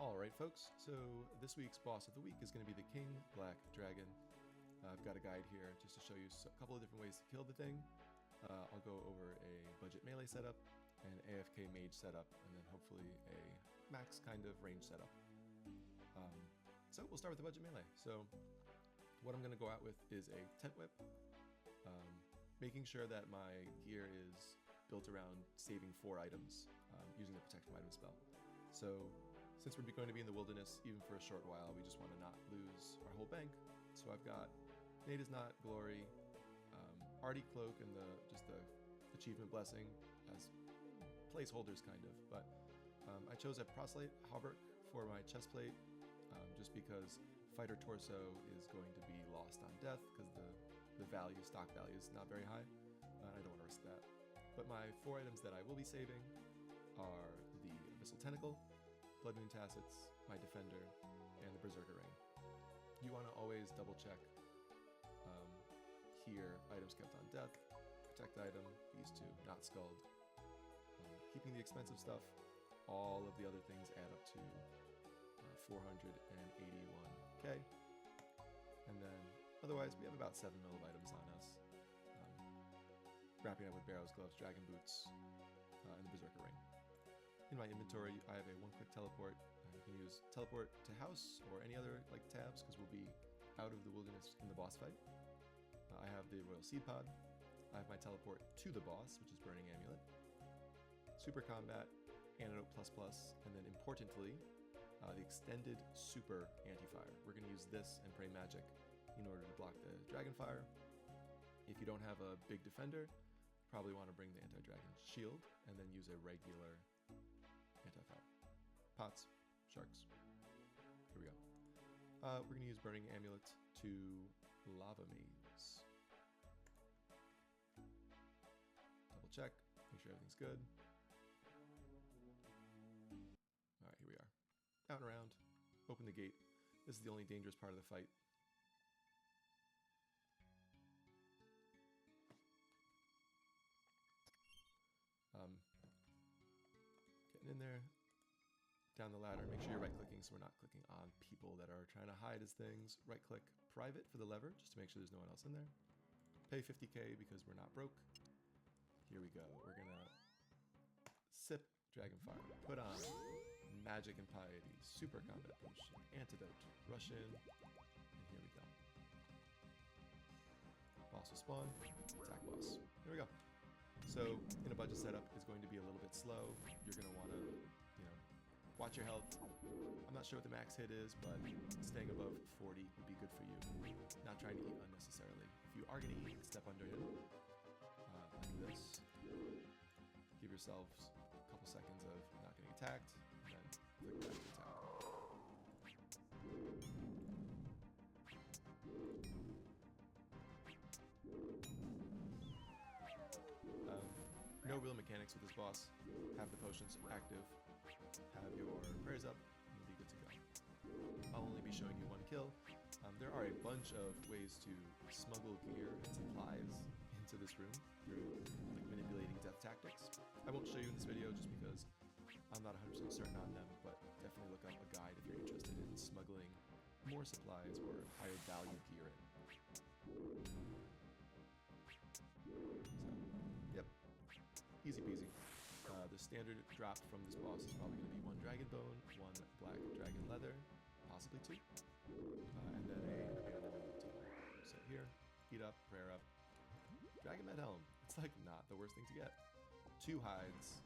Alright folks, so this week's boss of the week is going to be the King Black Dragon. I've got a guide here just to show you a couple of different ways to kill the thing. I'll go over a budget melee setup, an AFK mage setup, and then hopefully a max kind of range setup. So we'll start with the budget melee. So what I'm going to go out with is a tent whip, making sure that my gear is built around saving 4 items using the protection item spell. So since we're going to be in the wilderness even for a short while, we just want to not lose our whole bank. So I've got Nada's Knot, Glory, Artie Cloak, and the Achievement Blessing as placeholders kind of. But I chose a Proselyte Hauberk for my chest plate just because Fighter Torso is going to be lost on death because the stock value is not very high. I don't want to risk that. But my 4 items that I will be saving are the Abyssal Tentacle, Blood Moon Tassets, my Defender, and the Berserker Ring. You want to always double check here, items kept on death, protect item, these 2, not skulled. Keeping the expensive stuff, all of the other things add up to 481k. And then otherwise we have about 7 mil of items on us. Wrapping up with Barrows, Gloves, Dragon Boots, and the Berserker Ring. In my inventory, I have a 1-click teleport. You can use teleport to house or any other tabs because we'll be out of the wilderness in the boss fight. I have the Royal Seed Pod. I have my teleport to the boss, which is Burning Amulet. Super Combat, Antidote ++, and then importantly, the extended Super Anti-Fire. We're going to use this and Pray Magic in order to block the Dragon Fire. If you don't have a big defender, you probably want to bring the Anti-Dragon Shield and then use a regular Anti-Fire. Pots, sharks. Here we go. We're going to use Burning Amulet to Lava Maze. Double check, make sure everything's good. Alright, here we are. Out and around. Open the gate. This is the only dangerous part of the fight. Getting in there, down the ladder, make sure you're right-clicking so we're not clicking on people that are trying to hide as things. Right-click Private for the lever, just to make sure there's no one else in there. Pay 50k because we're not broke. Here we go. We're gonna sip Dragonfire, put on Magic and Piety, Super Combat Potion, Antidote, rush in, and here we go. Boss will spawn, attack boss. Here we go. So in a budget setup, it's going to be a little bit slow. You're going to want to, watch your health. I'm not sure what the max hit is, but staying above 40 would be good for you. Not trying to eat unnecessarily. If you are going to eat, step under him, like this. Give yourselves a couple seconds of not getting attacked, and then click back to attack. No real mechanics with this boss. Have the potions active, have your prayers up, and you'll be good to go. I'll only be showing you 1 kill. There are a bunch of ways to smuggle gear and supplies into this room through manipulating death tactics. I won't show you in this video just because I'm not 100% certain on them, but definitely look up a guide if you're interested in smuggling more supplies or higher value gear in. So, yep. Easy peasy. The standard drop from this boss is probably going to be 1 Dragon Bone, 1 Black Dragon Leather, possibly 2, and then a team. So here, heat up, prayer up, Dragon Med Helm. It's not the worst thing to get. 2 hides,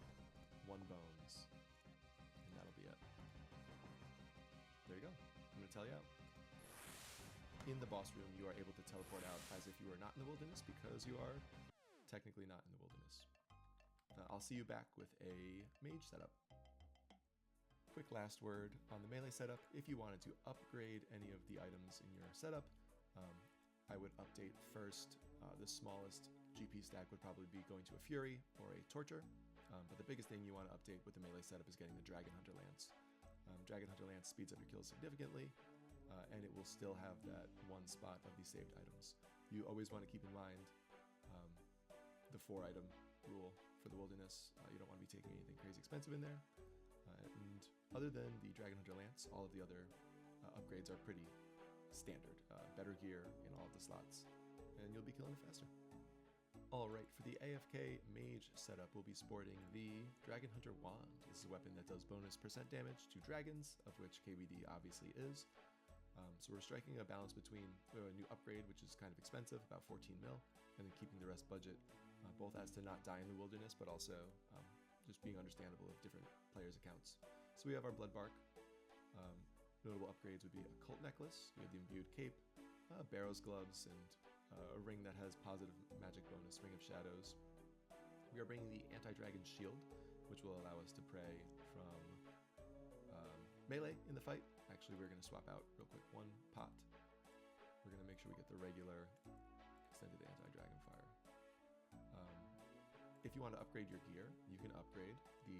1 bones, and that'll be it. There you go. I'm going to tell you out. In the boss room, you are able to teleport out as if you are not in the wilderness because you are technically not in the wilderness. I'll see you back with a mage setup. Quick last word on the melee setup. If you wanted to upgrade any of the items in your setup, I would update first. The smallest GP stack would probably be going to a Fury or a Torture, but the biggest thing you want to update with the melee setup is getting the Dragon Hunter Lance. Dragon Hunter Lance speeds up your kills significantly, and it will still have that 1 spot of the saved items. You always want to keep in mind the 4-item rule for the wilderness. You don't want to be taking anything crazy expensive in there. And Other than the Dragon Hunter Lance, all of the other upgrades are pretty standard. Better gear in all of the slots, and you'll be killing faster. Alright, for the AFK Mage setup, we'll be sporting the Dragon Hunter Wand. This is a weapon that does bonus % damage to dragons, of which KBD obviously is. So we're striking a balance between a new upgrade, which is kind of expensive, about 14 mil, and then keeping the rest budget, both as to not die in the wilderness, but also just being understandable of different players' accounts. So we have our Blood Bark. Notable upgrades would be a Cult Necklace, we have the Imbued Cape, Barrow's Gloves, and a ring that has positive magic bonus, Ring of Shadows. We are bringing the Anti-Dragon Shield, which will allow us to pray from melee in the fight. Actually, we're going to swap out real quick one pot. We're going to make sure we get the regular extended Anti-Dragon Fire. If you want to upgrade your gear, you can upgrade the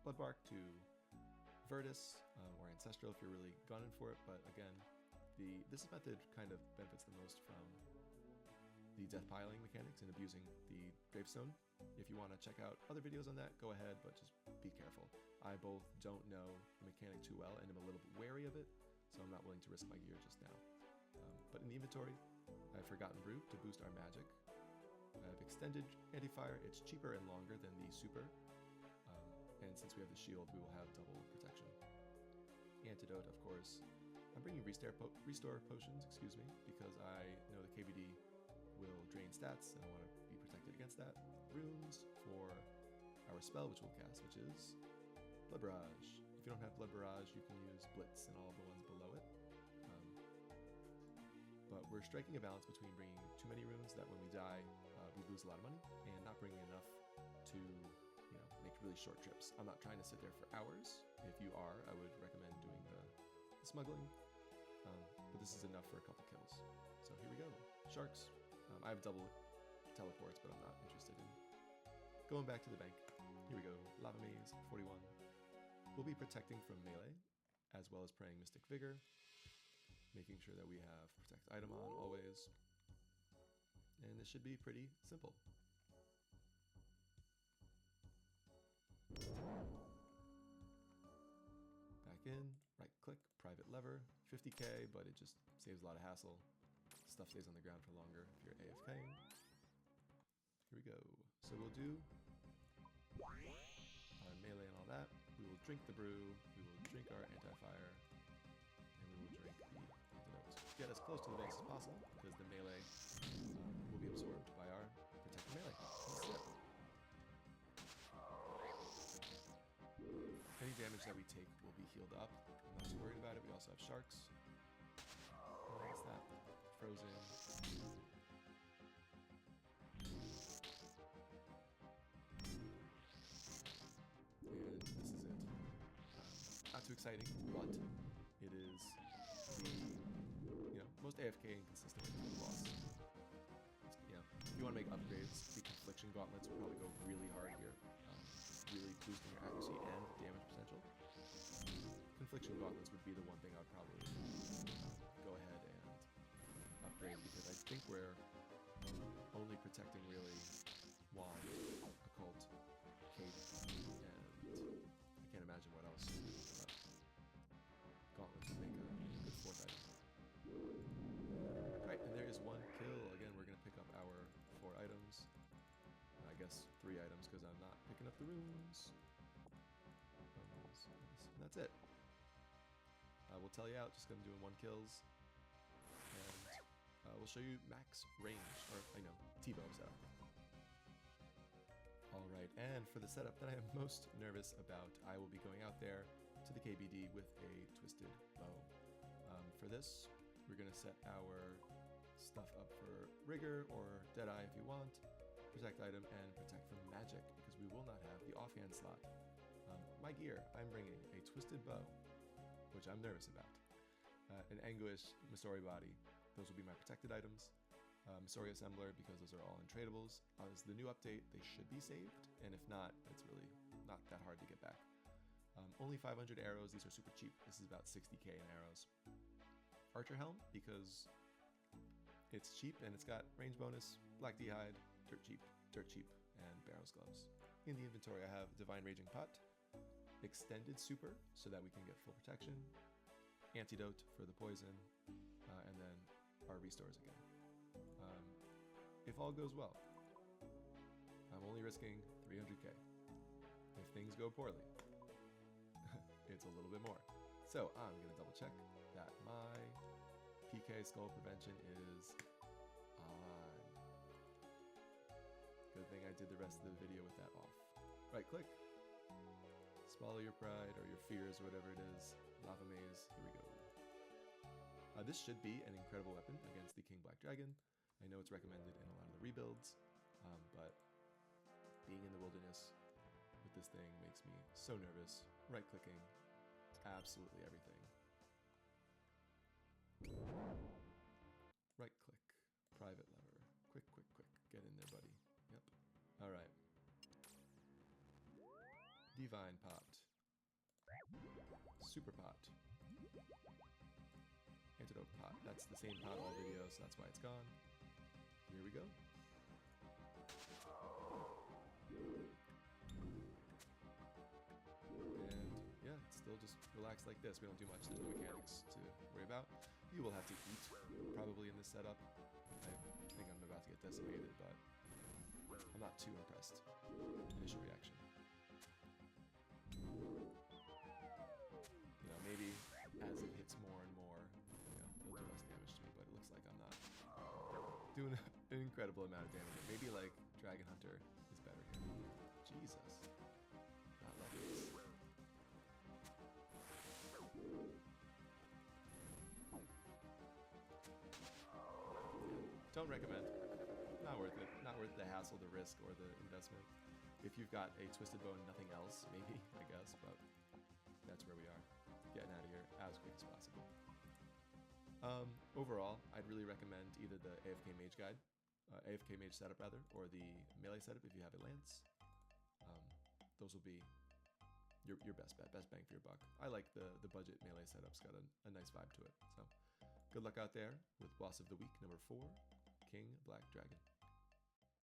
Blood Bark to Virtus or Ancestral if you're really gunning for it, but again, this method kind of benefits the most from the death piling mechanics and abusing the Gravestone. If you want to check out other videos on that, go ahead, but just be careful. I both don't know the mechanic too well and am a little bit wary of it, so I'm not willing to risk my gear just now. But in the inventory, I have Forgotten Brew to boost our magic. I have Extended Anti-Fire. It's cheaper and longer than the Super, and since we have the shield, we will have double protection. Antidote, of course. I'm bringing Restore Potions, because I know the KBD will drain stats, and I want to be protected against that. Runes for our spell, which we'll cast, which is Blood Barrage. If you don't have Blood Barrage, you can use Blitz and all the ones below it. But we're striking a balance between bringing too many runes that when we die, we lose a lot of money, and not bringing enough to make really short trips. I'm not trying to sit there for hours. If you are, I would recommend doing the smuggling, but this is enough for a couple kills. So here we go. Sharks. I have double teleports, but I'm not interested in going back to the bank. Here we go. Lava Maze 41. We'll be protecting from melee, as well as praying Mystic Vigor, making sure that we have Protect Item on always. And this should be pretty simple. Back in, right click, private lever, 50k, but it just saves a lot of hassle. Stuff stays on the ground for longer if you're AFK. Here we go. So we'll do our melee and all that. We will drink the brew, we will drink our anti-fire, and we will drink the antidote. Get as close to the base as possible, because the melee will be absorbed by our protected melee. That's it. Any damage that we take will be healed up. I'm not too worried about it. We also have sharks. What's that? Frozen. And this is it. Not too exciting, but it is the most AFK and consistent boss. If you want to make upgrades, the Confliction Gauntlets will probably go really hard here, really boosting your accuracy and damage potential. Confliction Gauntlets would be the one thing I would probably go ahead and upgrade, because I think we're only protecting really Wand, Occult, Cape, and I can't imagine what else. Gauntlets would make a good fourth item. Alright, and there is one kill. Again, we're going to pick up our 4 items. I guess 3 items, because I'm not picking up the runes. And that's it. We'll tell you out, just because I'm doing 1 kills. And we'll show you max range, or T-bow setup. Alright, and for the setup that I am most nervous about, I will be going out there to the KBD with a Twisted Bow. For this, we're going to set our stuff up for Rigor or Deadeye if you want, Protect Item, and Protect from Magic, because we will not have the offhand slot. My gear, I'm bringing a Twisted Bow, which I'm nervous about, an Anguish Misori Body. Those will be my protected items. Misori Assembler, because those are all untradables. As the new update, they should be saved, and if not, it's really not that hard to get back. Only 500 arrows. These are super cheap. This is about 60k in arrows. Archer Helm, because it's cheap and it's got range bonus. Black D'hide, dirt cheap, and Barrow's Gloves. In the inventory, I have Divine Raging Pot, extended super so that we can get full protection, antidote for the poison, and then our restores again. If all goes well, I'm only risking 300k. If things go poorly, it's a little bit more. So I'm going to double check that my PK skull prevention is on. Good thing I did the rest of the video with that off. Right click, swallow your pride or your fears or whatever it is, lava maze, here we go. This should be an incredible weapon against the King Black Dragon. I know it's recommended in a lot of the rebuilds, but being in the wilderness with this thing makes me so nervous. Right clicking, absolutely everything. Right click, private lever, quick, get in there, buddy. Yep, all right. Divine pot, super pot, antidote pot. That's the same pot all videos, so that's why it's gone. Here we go. And yeah, it's still just relaxed like this. We don't do much. There's no mechanics to worry about. You will have to eat probably in this setup. I think I'm about to get decimated, but I'm not too impressed. Initial reaction. You know, maybe as it hits more and more, it'll do less damage to me, but it looks like I'm not doing an incredible amount of damage. Maybe like Dragon Hunter is better here. Jesus. Not loving this. Don't recommend. Not worth it. Not worth the hassle, the risk, or the investment. If you've got a Twisted Bow and nothing else, maybe, I guess, but that's where we are. Getting out of here as quick as possible. Overall, I'd really recommend either the AFK Mage Guide, AFK Mage setup rather, or the melee setup if you have a lance. Those will be your best bet, best bang for your buck. I like the budget melee setup's got a nice vibe to it. So good luck out there with boss of the week number 4, King Black Dragon.